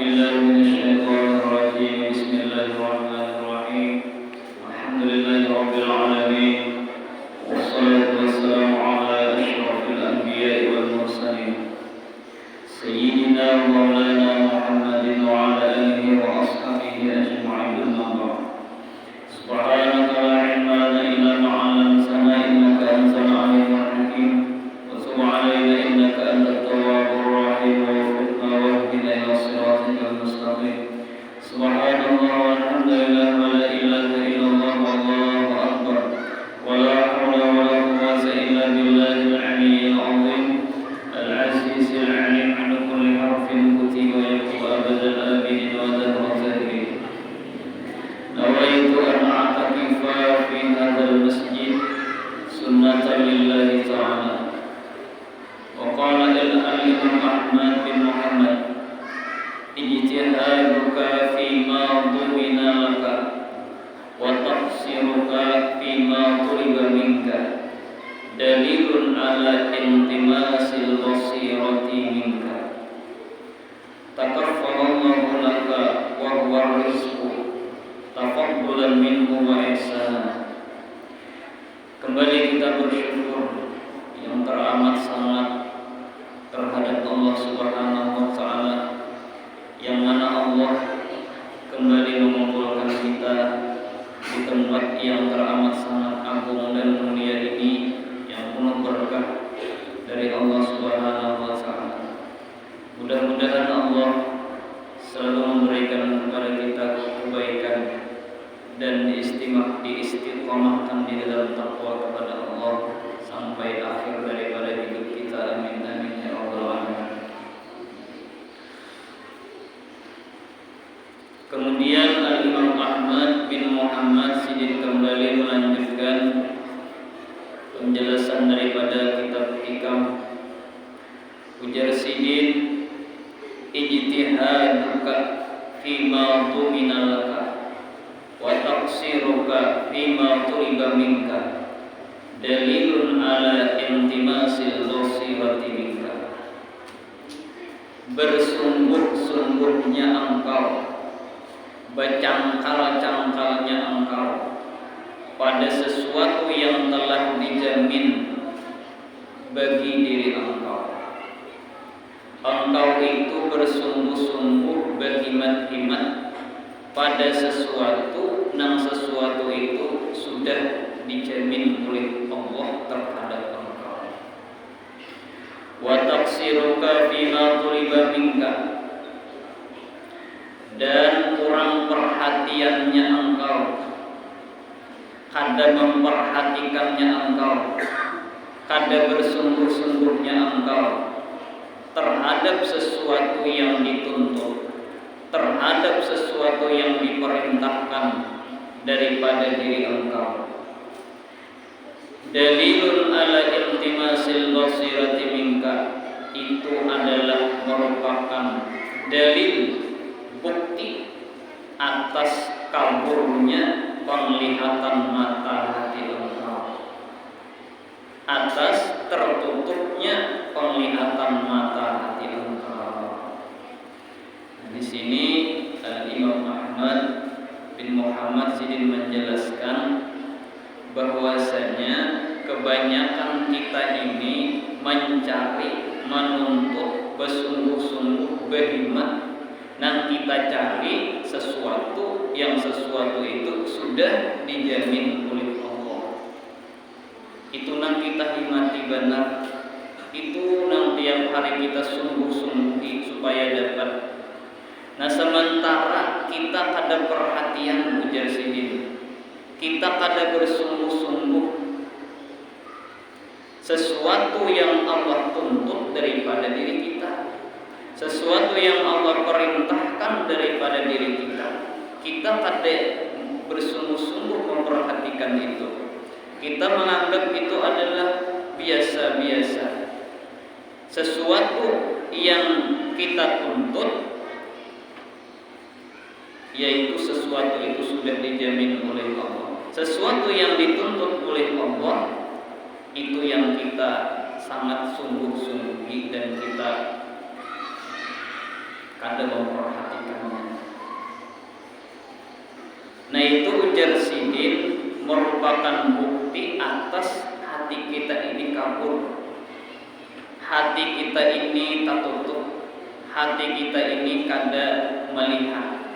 بالله من الشيطان الرجيم. بسم الله الرحمن الرحيم. الحمد لله رب العالمين، والصلاة والسلام على أشرف الأنبياء والمرسلين سيدنا ومولانا محمد وعلى آله وأصحابه أجمعين. أما بعد، سبحانك لا علم لنا إلا ما علمتنا إنك أنت العليم الحكيم، وتب علينا إنك أنت التواب الرحيم، ووفقنا واهدنا إلى صراطك المستقيم. سبحان الله والحمد لله ولا إله إلا الله والله أكبر، ولا حول ولا قوة إلا بالله العلي العظيم العزيز العليم عن كل حرف كتب ويكتب أبدا آمين ودهر ذاكرين. نويت أن أعتكف في هذا المسجد سنة لله تعالى. وقال الإمام أحمد بن محمد: اجتهادك فيما ضمن لك وتقصيرك فيما طلب منك دليل على التماس البصيرة منك. تكفل الله لك وهو الرزق تفضلا منه وإحسانا. Kembali kita bersyukur yang teramat sangat terhadap Allah Subhanahu wa Ta'ala, yang mana Allah kembali mengumpulkan kita di tempat yang teramat sangat agung dan mulia ini, yang penuh berkah dari Allah Subhanahu wa Ta'ala. Mudah-mudahan Allah selalu memberikan kepada kita kebaikan dan diistiqomahkan di dalam takwa kepada Allah sampai akhir daripada hidup kita. Amin amin ya rabbal alamin. Kemudian Al-Imam Ahmad bin Muhammad Sidin kembali melanjutkan penjelasan daripada kitab Hikam. Ujar Sidin, ijtihaduka fima dhumina laka wa taqsiruka fima tuliba minka dalilun ala intimasil basirati minka. Bersungguh-sungguhnya engkau, bercangkal-cangkalnya engkau pada sesuatu yang telah dijamin bagi diri engkau. Engkau itu bersungguh-sungguh berhimat-himat pada sesuatu itu sudah dijamin oleh Allah terhadap engkau. Wa taqsiruka fima tuliba minka, dan kurang perhatiannya engkau, kada memperhatikannya engkau, kada bersungguh-sungguhnya engkau terhadap sesuatu yang dituntut, terhadap sesuatu yang diperintahkan daripada diri engkau. Dalilun ala iltimasil basirati minka, itu adalah merupakan dalil, bukti atas kaburnya penglihatan mata hati engkau, atas tertutupnya penglihatan mata hati engkau. Di sini Imam Ahmad bin Muhammad Sidin menjelaskan bahwasanya kebanyakan kita ini mencari, menuntut, bersungguh-sungguh, berhimmat, dan kita cari sesuatu yang itu sudah dijamin oleh Allah. Itu nang kita himati benar, itu nang tiap hari kita sungguh-sungguhi supaya dapat. Nah, sementara kita kada perhatian, ujar Sidin, kita kada bersungguh-sungguh sesuatu yang Allah tuntut daripada diri kita, sesuatu yang Allah perintahkan daripada diri kita, kita kada bersungguh-sungguh memperhatikan itu. Kita menganggap itu adalah biasa-biasa. Sesuatu yang kita tuntut, yaitu sesuatu itu sudah dijamin oleh Allah. Sesuatu yang dituntut oleh Allah, itu yang kita sangat sungguh-sungguhi dan kita kada memperhatikannya. Nah itu ujar Sidin merupakan bukti atas hati kita ini kabur, hati kita ini tertutup, hati kita ini kada melihat,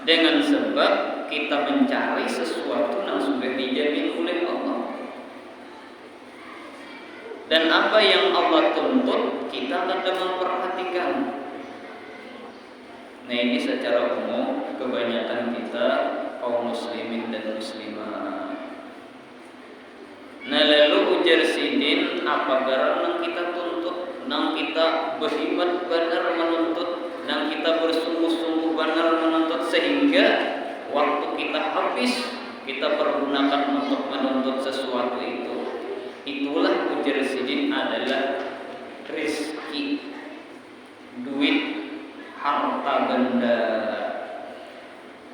dengan sebab kita mencari sesuatu yang sudah dijamin oleh Allah. Dan apa yang Allah tuntut kita kada memperhatikan. Nah ini secara umum kebanyakan kita kaum muslimin dan muslimah. Nah lalu ujar Sidin apa garam yang kita tuntut, yang kita berhimmat benar menuntut, yang kita bersungguh-sungguh benar menuntut, sehingga waktu kita habis kita pergunakan untuk menuntut sesuatu itu. Itulah ujar Sidin adalah rezeki, duit, harta benda.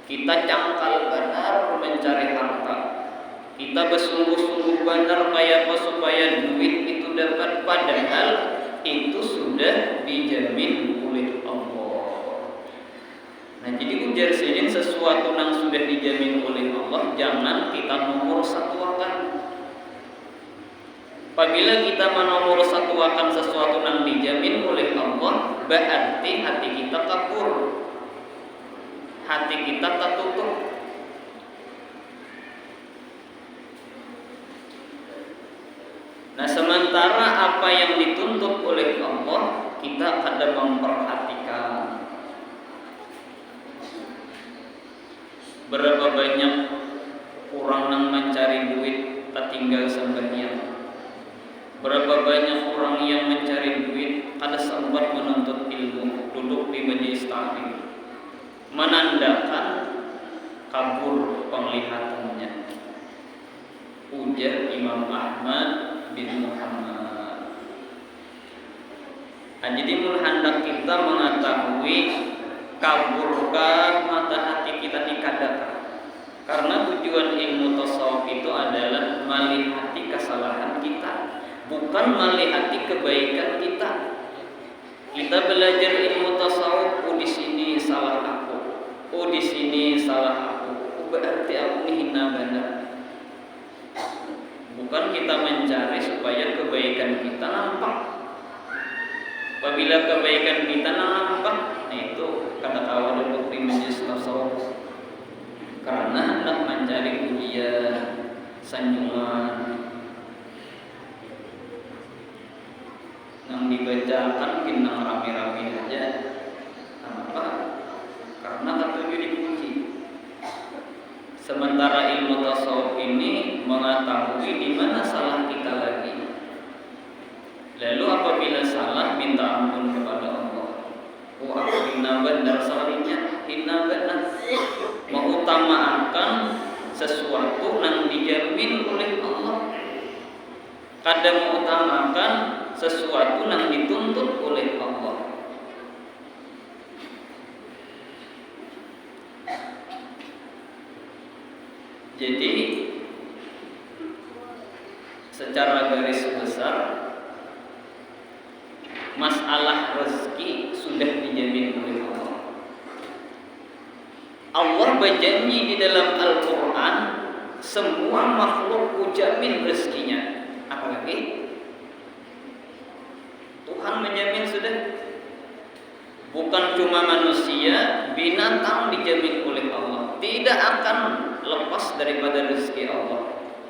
Kita cangkal benar mencari harta, kita bersungguh-sungguh benar kayak apa supaya duit itu dapat, padahal itu sudah dijamin oleh Allah. Nah jadi ujar Sidin sesuatu yang sudah dijamin oleh Allah jangan kita nomor satuakan. Apabila kita menomor satuakan sesuatu yang dijamin oleh Allah, berarti hati kita kabur, hati kita tertutup. Nah sementara apa yang dituntut oleh Allah kita kada memperhatikan. Berapa banyak orang yang mencari duit tertinggal sembahyang. Berapa banyak orang yang mencari duit kada sempat menuntut ilmu, duduk di majelis taklim, menandakan kabur penglihatannya. Ujar Imam Ahmad bin Muhammad. Jadi hendak kita mengetahui kaburkah mata hati kita dikadakah? Karena tujuan ilmu tasawuf itu adalah melihati kesalahan kita, bukan melihati kebaikan kita. Kita belajar ilmu tasawuf, oh di sini salah aku, oh di sini salah aku, oh berarti aku hina benar. Bukan kita mencari supaya kebaikan kita nampak. Apabila kebaikan kita nampak, nah itu kata-kata duduk di majelis tasawuf. Karena hendak mencari pujian, sanjungan yang dibacakan kinang rame-rame aja. Kenapa? Karena ketujuh dipuji. Sementara ilmu tasawuf ini mengetahui di mana salah kita lagi. Lalu apabila salah minta ampun kepada Allah. Oh aku hina benar salahnya, hina benar. Mengutamakan sesuatu yang dijamin oleh Allah, kadang mengutamakan sesuatu yang dituntut oleh Allah. Jadi secara garis besar masalah rezeki sudah dijamin oleh Allah. Allah berjanji di dalam Al-Quran semua makhluk dijamin rezekinya. Apalagi Tuhan menjamin sudah. Bukan cuma manusia, binatang dijamin oleh Allah, tidak akan lepas daripada rezeki Allah,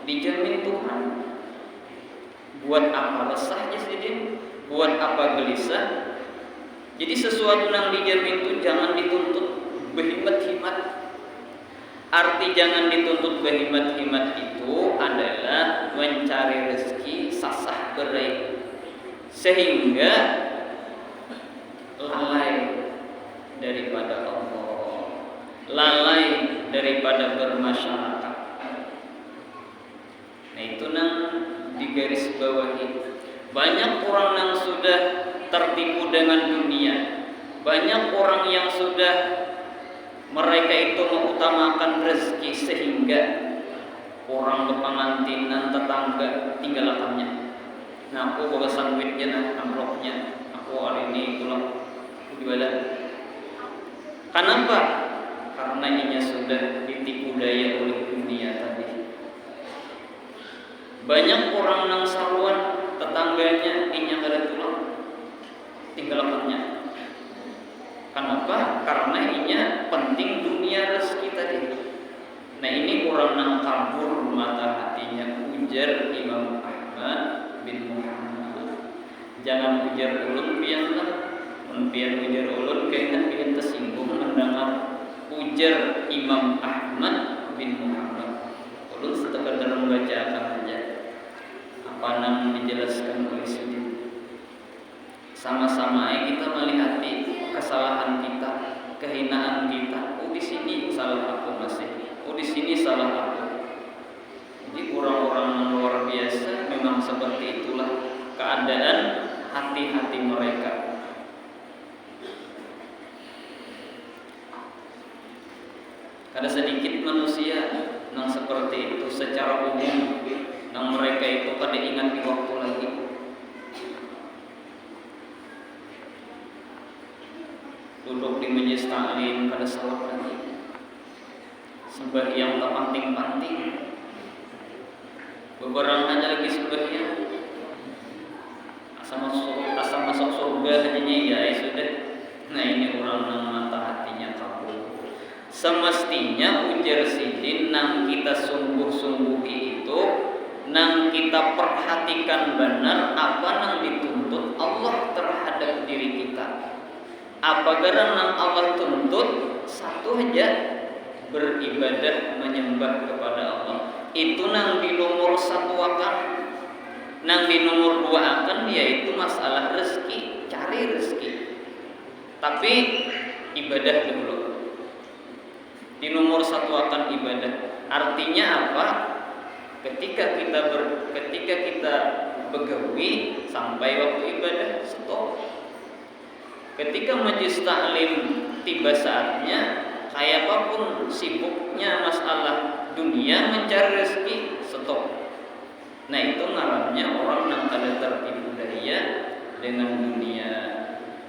dijamin Tuhan. Buat apa resah Sidin? Buat apa gelisah? Jadi sesuatu yang dijamin itu jangan dituntut berhimmat-himmat. Arti jangan dituntut berhimmat-himmat itu adalah mencari rezeki sasah berai, sehingga lalai daripada Allah, lalai daripada bermasyarakat. Nah itu nang digaris bawahi. Banyak orang yang sudah tertipu dengan dunia, banyak orang yang sudah mereka itu mengutamakan rezeki sehingga orang berpengantinan tetangga tinggalkannya. Nah aku bawa sandwichnya, nah amplopnya, aku hari ini pulang, aku jualan. Kenapa? Karena inya sudah ditipu daya oleh dunia tadi. Banyak orang nang saruan tetangganya inya kada tulang tinggalkannya. Kenapa? Karena inya penting dunia rezeki tadi. Nah ini orang nang kabur mata hatinya, ujar Imam Ahmad bin Muhammad. Jangan ujar ulun pianlah, pian ujar ulun kayaknya pian tersinggung mendengar ujar Imam Ahmad bin Muhammad. Ulun sekadar membacakan aja apa yang dijelaskan oleh Syekh. Sama-sama kita melihat kesalahan kita, kehinaan kita. Oh di sini salah aku masih. Oh di sini salah aku. Jadi orang-orang yang luar biasa memang seperti itulah keadaan hati-hati mereka. Ada sedikit manusia yang seperti itu secara umum, yang mereka itu pada ingat di waktu lagi. Duduk di majelis taklim kada salat lagi. Sembahyang tak panting-panting. Beberapa aja lagi sembahyang. Asal masuk surga hanya ya sudah. Nah ini orang yang mata hatinya kabur. Semestinya ujar sidin nang kita sungguh-sungguhi itu, nang kita perhatikan benar apa nang dituntut Allah terhadap diri kita. Apa garang nang Allah tuntut satu aja, beribadah menyembah kepada Allah. Itu nang di nomor satu akan, nang di nomor dua akan yaitu masalah rezeki, cari rezeki. Tapi ibadah dulu. Di nomor satu akan ibadah. Artinya apa? Ketika kita begawi sampai waktu ibadah stop. Ketika majelis taklim tiba saatnya, kayak apapun sibuknya masalah dunia mencari rezeki stop. Nah itu ngarannya orang yang kada tertipu daya dengan dunia.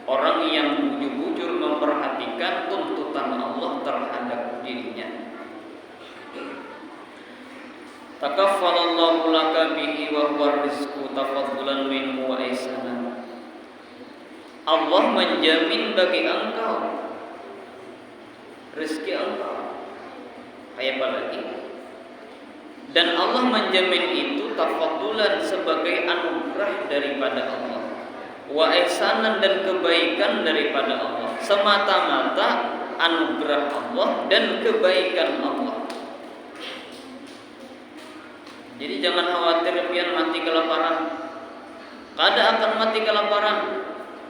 Orang yang bujur-bujur memperhatikan tuntutan Allah terhadap dirinya. Takaffalallahu laka bihi wa huwa rizqu tafaddulan minhu wa ihsanan. Allah menjamin bagi engkau rezeki engkau. Kayak apa lagi? Dan Allah menjamin itu tafaddulan sebagai anugerah daripada Allah. Wa ihsanan dan kebaikan daripada Allah. Semata-mata anugerah Allah dan kebaikan Allah. Jadi jangan khawatir pian mati kelaparan. Kada akan mati kelaparan.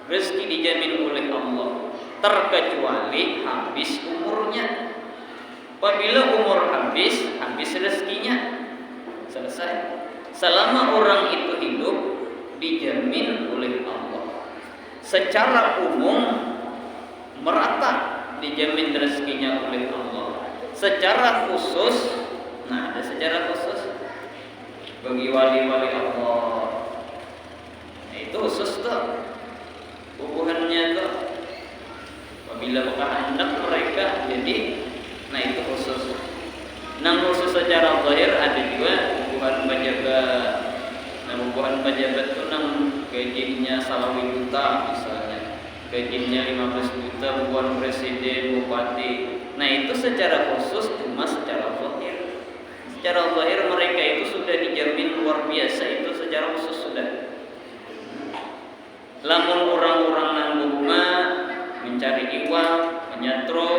Rezeki dijamin oleh Allah, terkecuali habis umurnya. Apabila umur habis rezekinya. Selesai. Selama orang itu hidup dijamin oleh Allah. Secara umum merata dijamin rezekinya oleh Allah. Secara khusus, nah ada secara khusus bagi wali-wali Allah. Nah, itu khusus tuh. Hubungannya tuh apabila bukan hendak mereka jadi, nah itu khusus. Nah khusus secara zahir ada juga hubungan pejabat. Nah hubungan pejabat tuh nang gajinya salawi juta misalnya, gajinya 15 juta hubungan presiden, bupati. Nah itu secara khusus cuma secara zahir. Secara zahir mereka itu sudah dijamin luar biasa, itu secara khusus sudah. Lamun orang-orang nang rumah mencari iwak, menyatro,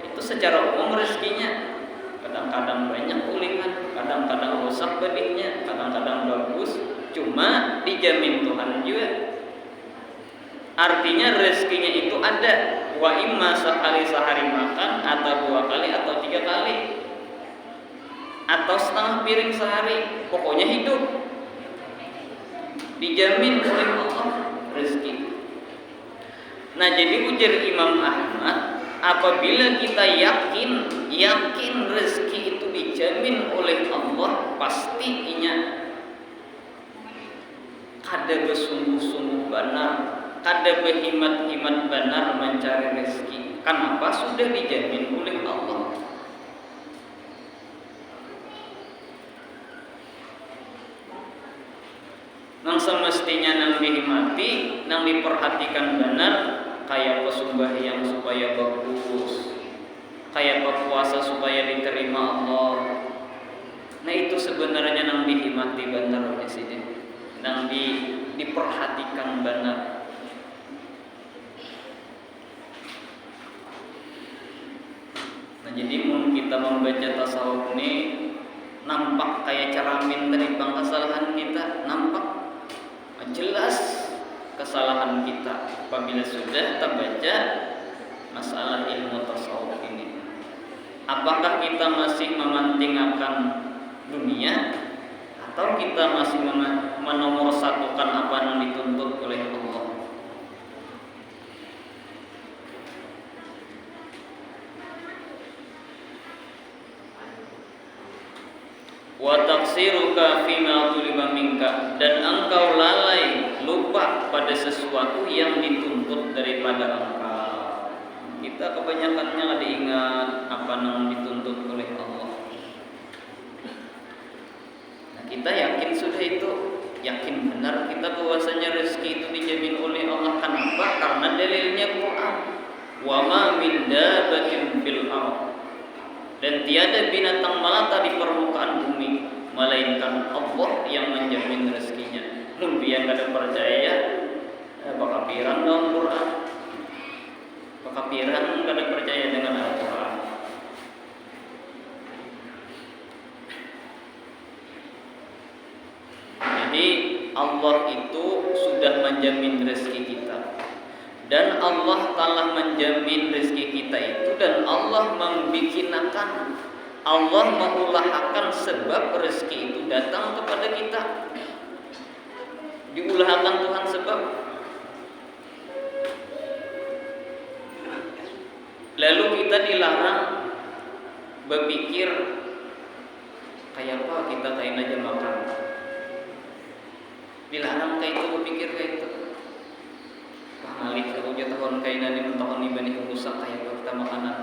itu secara umum rezekinya. Kadang-kadang banyak ulingan, kadang-kadang rusak bedingnya, kadang-kadang bagus, cuma dijamin Tuhan juga. Artinya rezekinya itu ada. Wa imma sekali sehari makan, atau 2 kali atau 3 kali, atau setengah piring sehari, pokoknya hidup. Dijamin oleh Allah rezeki. Nah jadi ujar Imam Ahmad, apabila kita yakin rezeki itu dijamin oleh Allah, pastinya kada bersungguh-sungguh benar, kada berhimat-himat benar mencari rezeki, Kenapa? Sudah dijamin oleh Allah. Nang semestinya nang dihimati, nang diperhatikan benar, kayak pesumbahyang supaya bagus, kayak puasa supaya diterima Allah. Nah itu sebenarnya nang dihimati benar oleh sini, nang diperhatikan benar. Nah jadi mun kita membaca tasawuf ini nampak kayak ceramin dari bang kesalahan kita, nampak jelas kesalahan kita apabila sudah terbaca masalah ilmu tasawuf ini. Apakah kita masih mementingkan dunia atau kita masih menomorsatukan apa yang dituntut oleh Allah? Wa taqsiruka fima tuliba minka, dan engkau lalai lupa pada sesuatu yang dituntut daripada engkau. Kita kebanyakannya ada ingat apa yang dituntut oleh Allah. Nah, kita yakin sudah itu, yakin benar kita bahwasanya rezeki itu dijamin oleh Allah. Kenapa? Karena dalilnya Quran. Wa ma min dabbatin fil ardh, dan tiada binatang melata di permukaan bumi melainkan Allah yang menjamin rezekinya. Mun pian kada percaya, bakapiran dalam Quran, bakapiran kada percaya dengan Al-Quran. Jadi Allah itu sudah menjamin rezeki kita, dan Allah telah menjamin rezeki kita itu, dan Allah membikinakan, Allah mengulahkan sebab rezeki itu datang kepada kita. Diulahkan Tuhan sebab. Lalu kita dilarang berpikir kayak apa kita kain aja makan. Dilarang kayak itu, berpikir kayak itu. Malik aku tahun kainan ini tahun ini bani rusak kayak kita makanan.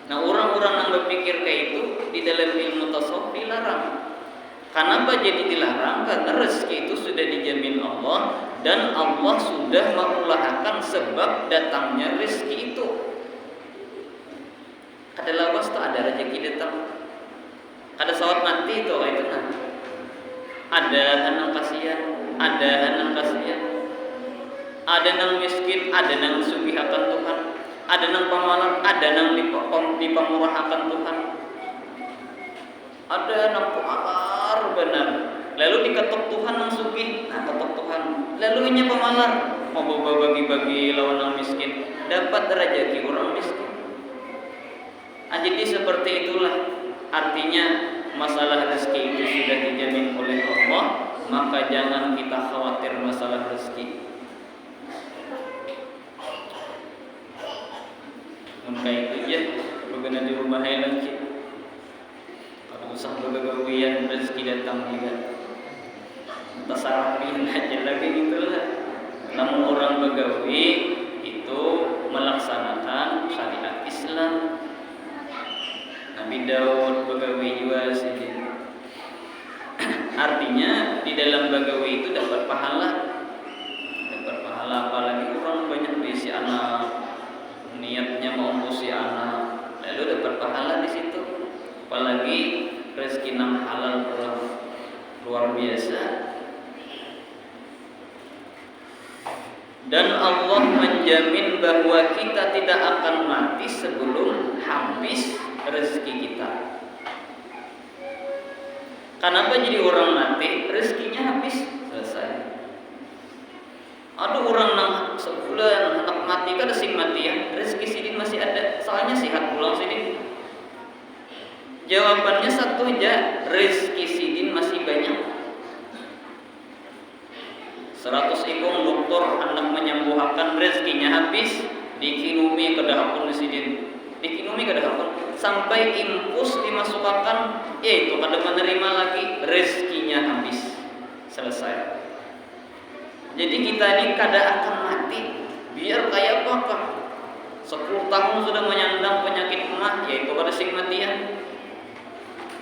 Nah orang-orang yang berpikir kayak itu di dalam ilmu tasawuf dilarang. Kenapa jadi dilarang? Karena rezeki itu sudah dijamin Allah, dan Allah sudah mengulahkan sebab datangnya rezeki itu. Ada lawas tuh, ada rezeki datang. Ada sawat mati itu nah. Ada anak kasihan, ada anak kasihan. Ada nang miskin, ada nang sugihakan Tuhan, ada nang pamalar, ada nang dipamurahakan Tuhan, ada nang pamalar benar. Lalu diketok Tuhan nang sugih, nah ketok Tuhan. Lalu ini pamalar, mau bagi-bagi lawan nang miskin, dapat rezeki orang miskin. Jadi seperti itulah artinya masalah rezeki itu sudah dijamin oleh Allah, maka jangan kita khawatir masalah rezeki. Kayak itu ya, bagaimana di rumah lagi. Kalau usah bergawian rezeki datang juga. Tasarrufin aja lagi gitulah. Namun orang begawi itu melaksanakan syariat Islam. Nabi Daud begawi juga sini. Artinya di dalam begawi itu dapat pahala. Dapat pahala, apalagi orang banyak diisi anak, niatnya mau usia anak, lalu dapat pahala di situ. Apalagi rezeki nang halal luar biasa. Dan Allah menjamin bahwa kita tidak akan mati sebelum habis rezeki kita. Kenapa jadi orang mati? Rezekinya habis, selesai. Ada orang nang sebulan anak mati kan sing mati ya, rezeki sidin masih ada, soalnya sehat pulang sidin. Jawabannya satu aja, rezeki sidin masih banyak. 100 ikung dokter hendak menyembuhkan, rezekinya habis, dikinumi kedahapun sidin, dikinumi kedahapun sampai impus dimasukkan, itu kada menerima lagi, rezekinya habis, selesai. Jadi kita ini kada akan mati, biar kayak apa? 10 tahun sudah menyandang penyakit mah, yaitu pada sing matian.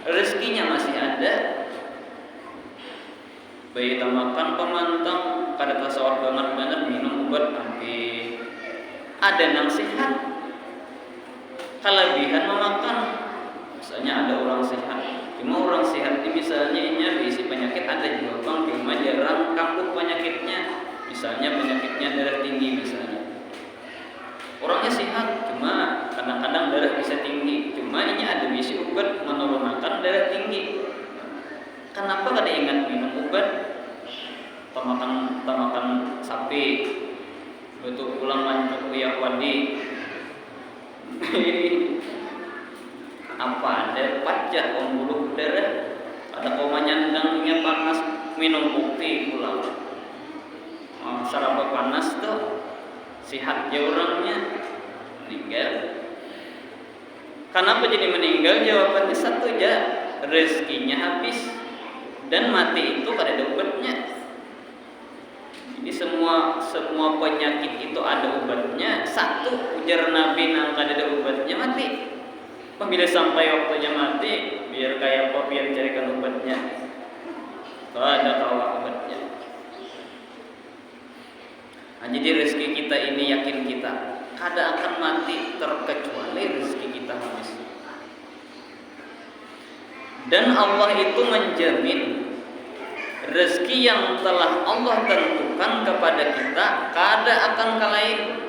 Rezekinya masih ada. Bayi makan pemantang kada tasawar banget minum obat hampir. Ada nang sehat. Kelebihan memakan. Misalnya ada orang sehat. Cuma orang sehat ini misalnya berisi penyakit ada juga bang, cuma jarang kambuh penyakitnya. Misalnya penyakitnya darah tinggi misalnya. Orangnya sehat, cuma kadang-kadang darah bisa tinggi. Cuma ini ada bisi obat menurunkan darah tinggi. Kenapa kada ingat minum obat? Tamakan sapi, betul pulang mancuk uyah wadi. Apa ada pajah pembuluh darah? Ada koma nyandangnya panas, minum bukti pulang. Sarapa panas tuh, sehat ya orangnya, meninggal. Kenapa jadi meninggal? Jawabannya satu aja, rezekinya habis dan mati itu kada ada obatnya. Jadi semua penyakit itu ada obatnya. Satu ujar Nabi nang kada ada obatnya mati. Apabila sampai waktunya mati, biar kayak apa biar carikan obatnya. Kalau ada kawa obatnya. Nah, jadi rezeki kita ini yakin kita kada akan mati terkecuali rezeki kita habis. Dan Allah itu menjamin rezeki yang telah Allah tentukan kepada kita kada akan kalahin.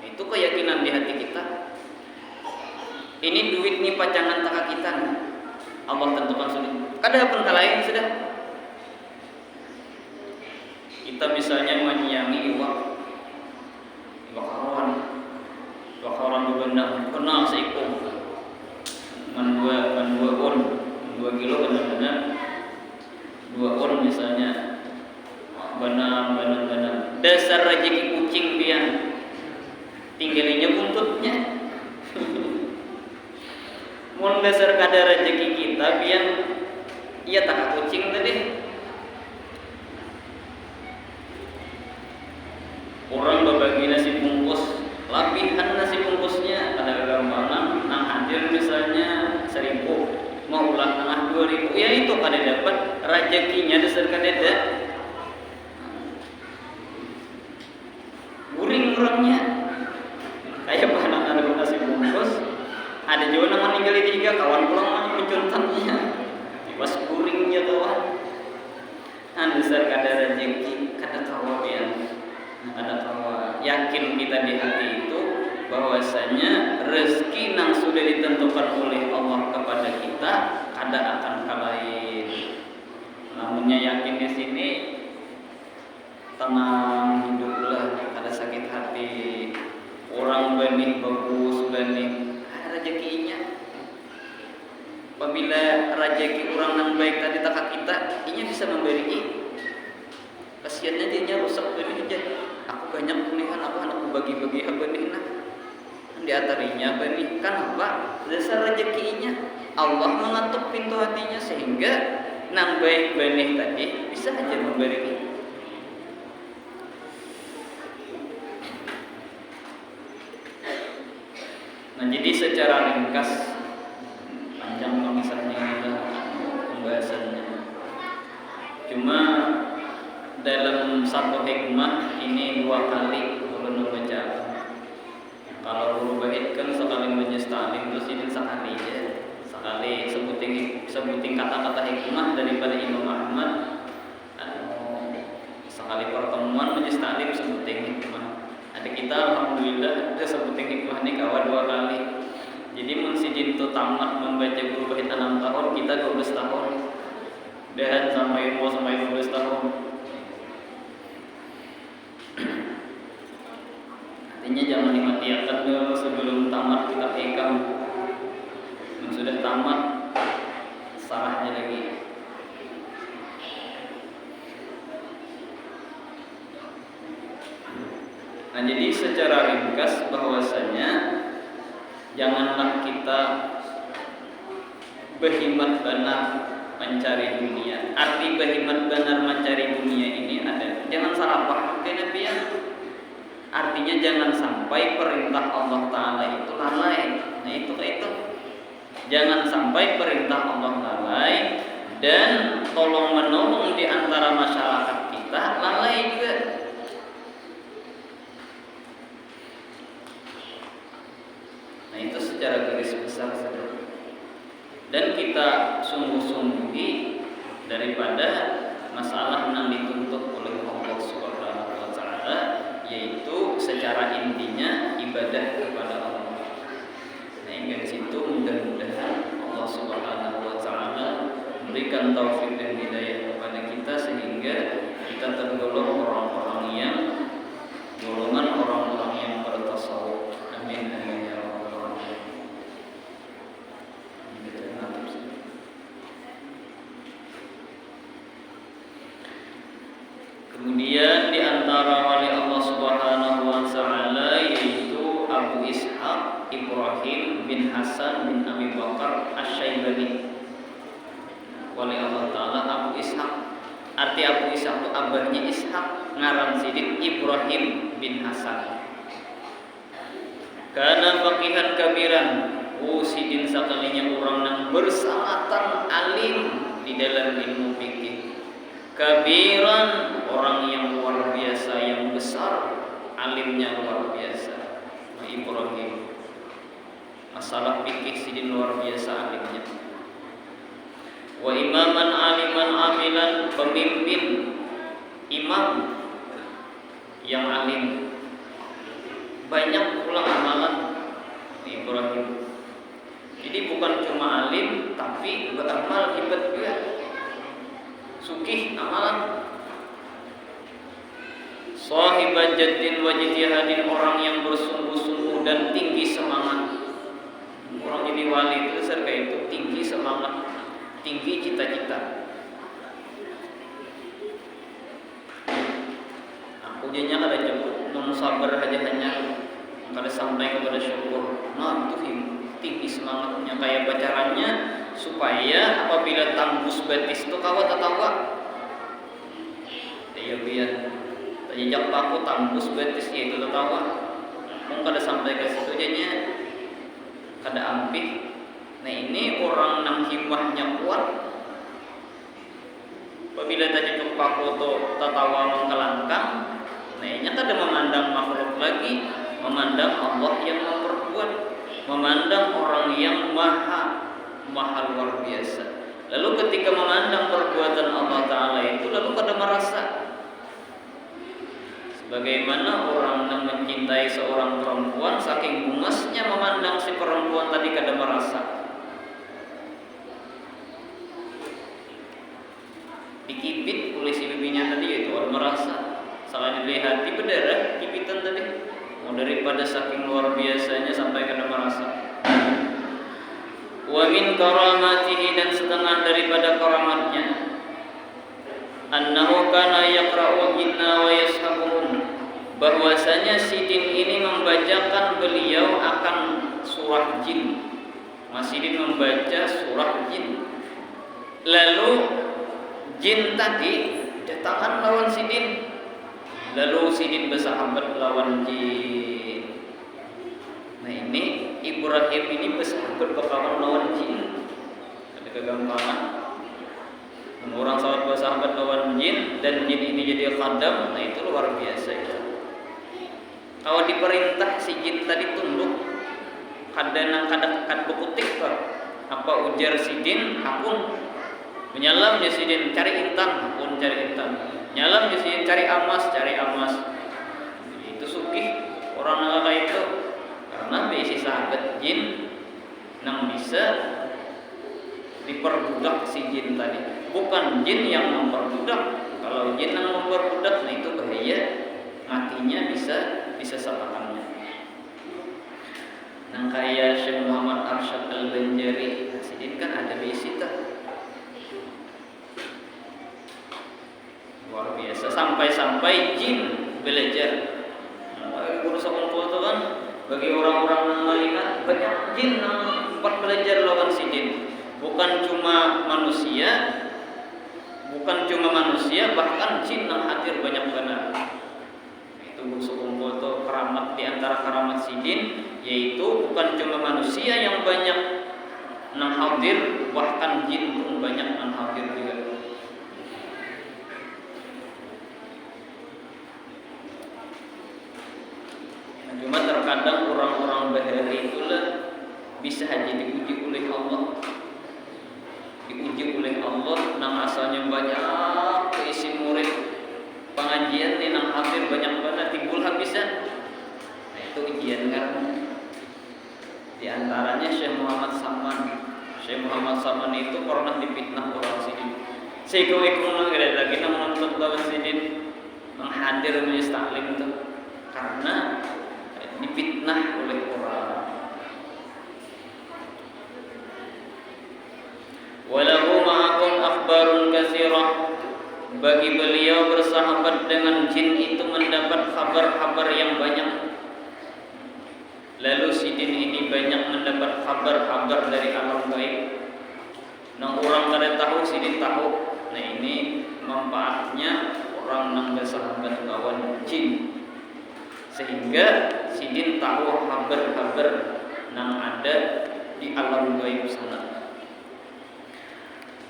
Itu keyakinan di hati kita. Ini duit nih pacangan taka kita nih. Allah tentukan sudah. Kada akan kalahin sudah. Kita misalnya menyiangi iwak kawan bebenang kenal seikung dua on 2 kilo benar-benar 2 on misalnya benang dasar rezeki kucing pian tinggalinya buntutnya. Mun dasar kada rezeki kita pian iya tak kucing tadi. Orang berbagi nasi bungkus, lapihan nasi bungkusnya ada gambaran nang hadir misalnya 1.000, mau ulah tengah 2.000, ya itu kada dapat rezekinya dasar kadeda. Guring orangnya, kayak bahan ada nasi bungkus, ada juga nang meninggal di 3 kawan pulang mencuntannya, pas guringnya kawan. Dasar kada rezeki, kada tahu ya. Ada tahu yakin kita di hati itu bahwasanya rezeki yang sudah ditentukan oleh Allah kepada kita kada akan kalahin. Namunnya yakin di sini tenang hiduplah, kada sakit hati. Orang benih bagus benih ada rezekinya. Apabila rezeki orang yang baik tadi tak kita, ini bisa memberi. Kasiannya dia rusak benih aja. Aku banyak pilihan, aku anak bagi-bagi benih nah. Di antaranya benih kan apa? Dasar rezekinya Allah mengetuk pintu hatinya sehingga nang baik benih tadi bisa aja memberi. Nah, jadi secara ringkas panjang pemisahannya pembahasannya. Cuma dalam satu hikmah ini 2 kali ulun membaca. Kalau guru bait kan sekali menyestalim terus ini sekali aja. Sekali sebutin kata-kata hikmah daripada Imam Ahmad. Sekali pertemuan menyestalim sebutin hikmah. Ada kita alhamdulillah ada sebutin hikmah ini kawan 2 kali. Jadi mensidin itu tamat membaca guru bait 6 tahun, kita 12 tahun. Dan sampai 12 tahun. Artinya jangan dimatikan dulu sebelum tamat kita pegang. Yang sudah tamat sarahnya lagi. Nah, jadi secara ringkas bahwasanya janganlah kita berhimmat benar mencari dunia. Arti berhimmat benar mencari dunia ini ada. Jangan salah paham ke Nabi. Artinya jangan sampai perintah Allah Ta'ala itu lalai. Nah itu. Jangan sampai perintah Allah lalai dan tolong menolong di antara masyarakat kita lalai juga. Nah itu secara garis besar saja. Dan kita sungguh-sungguhi daripada masalah yang dituntut oleh Allah Subhanahu wa Ta'ala, yaitu secara intinya ibadah kepada Allah. Nah, hingga situ mudah-mudahan Allah Subhanahu wa Ta'ala memberikan taufik dan hidayah kepada kita sehingga kita tergolong golongan orang-orang yang bertasawuf. Amin amin ya rabbal alamin. Kemudian di antara wali Allah Subhanahu wa Ta'ala yaitu Abu Ishaq Ibrahim bin Hasan bin Abi Bakar Asy-Syaibani. Wali Allah Ta'ala Abu Ishaq. Arti Abu Ishaq itu abahnya Ishaq, ngaran sidin Ibrahim bin Hasan. Kana faqihan kabiran. Sidin sakalinya orang yang bersanatan alim di dalam ilmu fikih. Kabiran, orang yang luar biasa, yang besar, alimnya luar biasa. Ibrahim, masalah fikih sidin luar biasa alimnya. Wa imaman aliman amilan, pemimpin, imam yang alim, banyak pula amalan Ibrahim. Jadi bukan cuma alim, tapi beramal hebat juga. Sukih amalan. Sahibat jaddin wa jitihadin, orang yang bersungguh-sungguh dan tinggi semangat. Orang jadi wali itu serga itu tinggi semangat, tinggi cita-cita. Aku jadinya kada cukup non sabar aja hanya kada sampai kepada syukur. Nah itu tinggi semangatnya. Kayak bacarannya supaya apabila tembus betis itu kawat tertawa. Ya biar jejak paku tembus betis itu tertawa. Mungkin kada sampai ke situ jadinya kada ampih. Nah ini orang nang himmahnya kuat. Apabila jejak paku itu tertawa mengkelangkang, nah ini kada memandang makhluk lagi, memandang Allah yang memperbuat, memandang orang yang maha luar biasa. Lalu ketika memandang perbuatan Allah Ta'ala itu, lalu kada merasa. Sebagaimana orang yang mencintai seorang perempuan, saking bungasnya memandang si perempuan tadi kada merasa. Dikipit oleh si bibinya tadi itu kada merasa. Salah dilihat di berdarah kipitan tadi. Mau daripada saking luar biasanya sampai kada merasa. Wa min karamatihi, dan setengah daripada karamatnya, annahu kana yaqra'u jinna wa yashabuhum, bahwasanya sidin ini membacakan beliau akan surah jin. Sidin membaca surah jin. Lalu jin tadi datangkan lawan sidin. Lalu sidin bersahabat lawan jin. Nah ini Ibrahim ini bersahabat berkawan lawan jin. Ada kegampangan. Orang sahabat bersahabat lawan jin dan jin ini jadi khadam. Nah itu luar biasa ya. Kalau diperintah si jin tadi tunduk, kadang bekutik apa ujar si jin, akun menyalam ya si jin cari intan, akun cari intan. Nyalam ya si jin cari amas. Itu sukih orang nakaka itu. Karena bisi sahabat jin yang bisa diperbudak si jin tadi, bukan jin yang memperbudak. Kalau jin yang memperbudak, nah itu bahaya, matinya bisa sapakannya. Nang kayak Syekh Muhammad Arsyad Al-Banjari, si jin kan ada bisi tak luar biasa, sampai jin belajar. Guru sakumpul itu kan bagi orang-orang yang melihat banyak jin yang sempat belajar lawan si jin. Bukan cuma manusia, bahkan jin yang hadir banyak benar. tunggu sekumpul itu keramat di antara keramat sidin, yaitu bukan cuma manusia yang banyak nang hadir, bahkan jin pun banyak nang hadir juga. Cuma terkadang orang-orang bahari itulah bisa haji diuji oleh Allah, nang asalnya banyak keisi murid pengajian nih nang hadir banyak banget timbul habisan. Nah itu ujian kan. Di antaranya Syekh Muhammad Saman itu pernah dipitnah orang sidin. Saya kau ikut lagi nang nonton lawan sidin menghadir majelis taklim itu karena dipitnah oleh orang. Walahu ma'akum akhbarun katsirah. Bagi beliau bersahabat dengan jin itu mendapat kabar-kabar yang banyak. Lalu sidin ini banyak mendapat kabar-kabar dari alam gaib. Nang orang kada tahu sidin tahu. Nah ini manfaatnya orang nang bersahabat kawan jin. Sehingga sidin tahu kabar-kabar nang ada di alam gaib sana.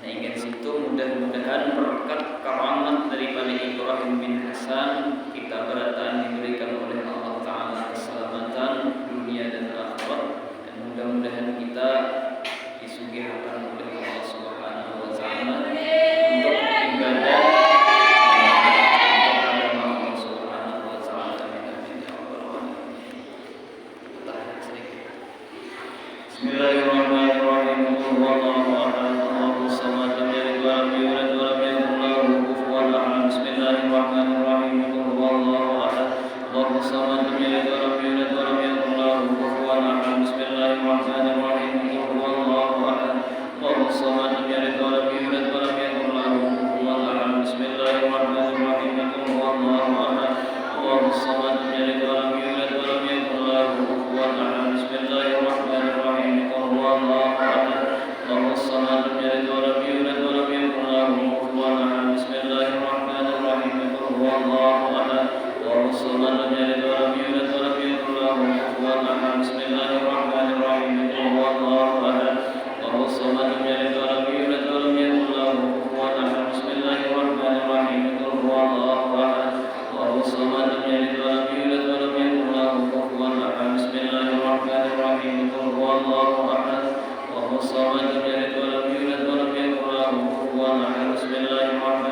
Nah ingin situ mudah-mudahan berkat karamat daripada Ibrahim bin Hasan kita berataan diberikan oleh Allah Ta'ala keselamatan dunia dan akhirat, dan mudah-mudahan kita disugihakan oleh Allah Subhanahu wa Ta'ala untuk ibadah kepada Allah Subhanahu wa Ta'ala. Bismillahirrahmanirrahim. Allahu akbar. Allahu samad. Lam yalid wa lam yulad wa lam yakul lahu kufuwan ahad. Bismillahirrahmanirrahim. Allahu ahad. Allahu samad. Lam yalid wa lam yulad wa lam yakul lahu kufuwan ahad. Bismillahirrahmanirrahim. Allahu ahad. Allahu samad. Lam yalid wa lam yulad wa lam yakul lahu kufuwan ahad. Bismillahirrahmanirrahim. Allahu ahad. Allahu samad. Lam yalid wa lam yulad wa lam yakul lahu kufuwan ahad. Bismillahirrahmanirrahim. Allahu ahad. Allahu samad. Lam yalid wa lam yulad wa lam yakul lahu kufuwan ahad. Bismillahirrahmanirrahim. Allahu ahad. Allahu samad. Lam yalid wa lam yulad wa lam yakul lahu kufuwan ahad. Bismillahirrahmanirrahim. Allahu ahad. Allahu samad. Lam yalid wa lam yulad wa lam yakul lahu kufuwan ahad. Bismillahirrahmanirrahim. Allahu ahad. Allahu samad. Lam yalid wa lam yulad wa lam yakul lahu kufuwan ahad. Bismillahirrahmanirrahim. Allahu ahad. Allahu samad. Lam yalid wa lam yulad wa lam yakul lahu kufuwan ahad. Bismillahirrahmanirrahim.